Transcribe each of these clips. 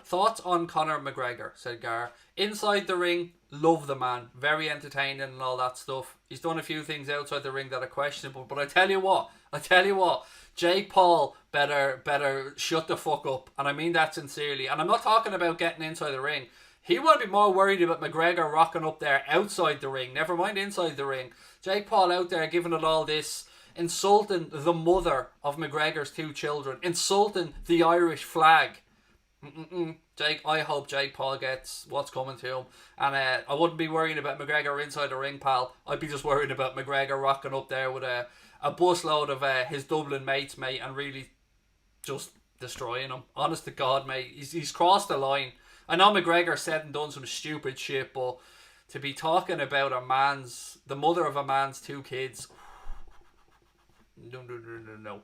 Thoughts on Conor McGregor, said Gar. Inside the ring, love the man. Very entertaining and all that stuff. He's done a few things outside the ring that are questionable, but I tell you what, Jake Paul better shut the fuck up. And I mean that sincerely. And I'm not talking about getting inside the ring. He would be more worried about McGregor rocking up there outside the ring. Never mind inside the ring. Jake Paul out there giving it all this, insulting the mother of McGregor's 2 children, insulting the Irish flag. Jake, I hope Jake Paul gets what's coming to him. And I wouldn't be worrying about McGregor inside the ring, pal. I'd be just worried about McGregor rocking up there with a busload of his Dublin mates, mate, and really just destroying him. Honest to God, mate. He's crossed the line. I know McGregor said and done some stupid shit, but to be talking about the mother of a man's 2 kids, no.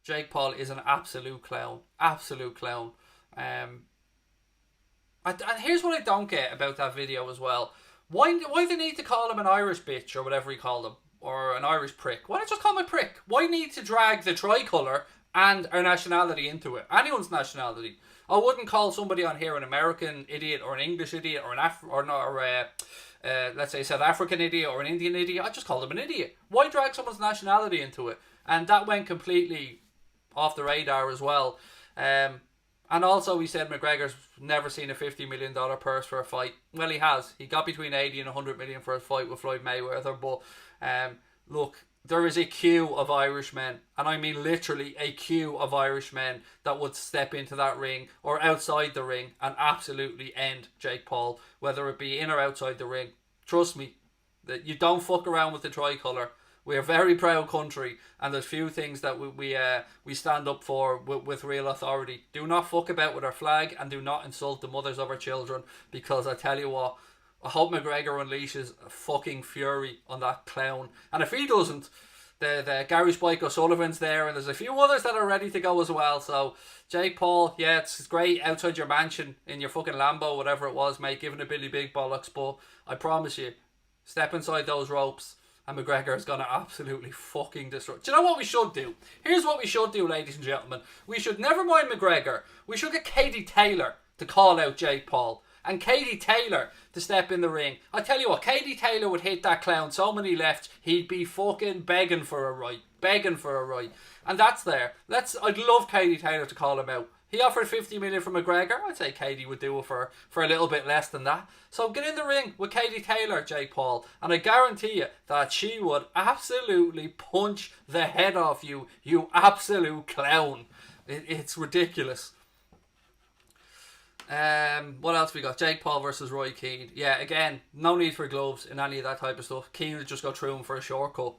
Jake Paul is an absolute clown. Absolute clown. And here's what I don't get about that video as well. Why they need to call him an Irish bitch or whatever he called him, or an Irish prick? Why not just call him a prick? Why need to drag the tricolour and our nationality into it? Anyone's nationality. I wouldn't call somebody on here an American idiot or an English idiot or let's say South African idiot or an Indian idiot. I just call them an idiot. Why drag someone's nationality into it? And that went completely off the radar as well. And also he said McGregor's never seen a $50 million purse for a fight. Well, he has. He got between 80 and 100 million for a fight with Floyd Mayweather. But look, there is a queue of Irishmen, and I mean literally a queue of Irishmen that would step into that ring or outside the ring and absolutely end Jake Paul, whether it be in or outside the ring. Trust me, that you don't fuck around with the tricolour. We're a very proud country, and there's few things that we stand up for with real authority. Do not fuck about with our flag, and do not insult the mothers of our children, because I tell you what, I hope McGregor unleashes a fucking fury on that clown. And if he doesn't, the Gary Spike O'Sullivan's there, and there's a few others that are ready to go as well. So Jake Paul, yeah, it's great outside your mansion in your fucking Lambo, whatever it was, mate, giving a Billy Big bollocks, but I promise you, step inside those ropes and McGregor is going to absolutely fucking destroy. Do you know what we should do? Here's what we should do, ladies and gentlemen. We should, never mind McGregor, we should get Katie Taylor to call out Jake Paul. And Katie Taylor to step in the ring. I tell you what, Katie Taylor would hit that clown so many lefts, he'd be fucking begging for a right. Begging for a right. And that's there. I'd love Katie Taylor to call him out. He offered 50 million for McGregor. I'd say Katie would do it for a little bit less than that. So get in the ring with Katie Taylor, Jake Paul, and I guarantee you that she would absolutely punch the head off you, you absolute clown. It's ridiculous. What else we got? Jake Paul versus Roy Keane. Yeah, again, no need for gloves in any of that type of stuff. Keane would just go through him for a shortcut.